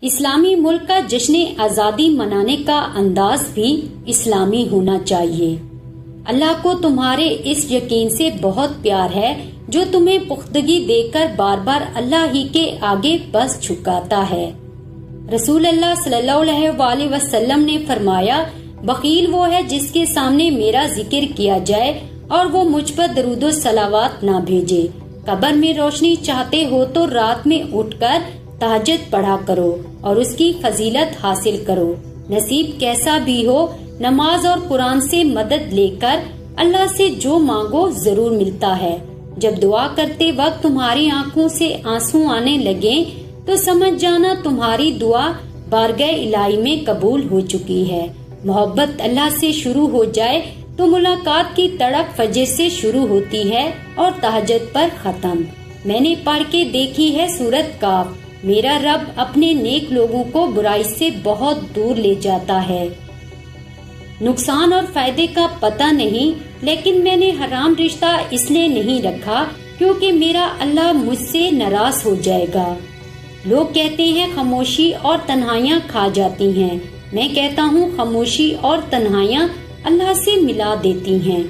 اسلامی ملک کا جشن آزادی منانے کا انداز بھی اسلامی ہونا چاہیے۔ اللہ کو تمہارے اس یقین سے بہت پیار ہے جو تمہیں پختگی دے کر بار بار اللہ ہی کے آگے بس جھکاتا ہے۔ رسول اللہ صلی اللہ علیہ وآلہ وسلم نے فرمایا، بخیل وہ ہے جس کے سامنے میرا ذکر کیا جائے اور وہ مجھ پر درود و صلوات نہ بھیجے۔ قبر میں روشنی چاہتے ہو تو رات میں اٹھ کر تہجد پڑھا کرو اور اس کی فضیلت حاصل کرو۔ نصیب کیسا بھی ہو، نماز اور قرآن سے مدد لے کر اللہ سے جو مانگو ضرور ملتا ہے۔ جب دعا کرتے وقت تمہاری آنکھوں سے آنسو آنے لگیں تو سمجھ جانا تمہاری دعا بارگاہ الہی میں قبول ہو چکی ہے۔ محبت اللہ سے شروع ہو جائے تو ملاقات کی تڑپ فجر سے شروع ہوتی ہے اور تہجد پر ختم۔ میں نے پڑھ کے دیکھی ہے سورۃ کاف، میرا رب اپنے نیک لوگوں کو برائی سے بہت دور لے جاتا ہے۔ نقصان اور فائدے کا پتہ نہیں، لیکن میں نے حرام رشتہ اس لیے نہیں رکھا کیونکہ میرا اللہ مجھ سے ناراض ہو جائے گا۔ لوگ کہتے ہیں خاموشی اور تنہائیاں کھا جاتی ہیں، میں کہتا ہوں خاموشی اور تنہائیاں اللہ سے ملا دیتی ہیں۔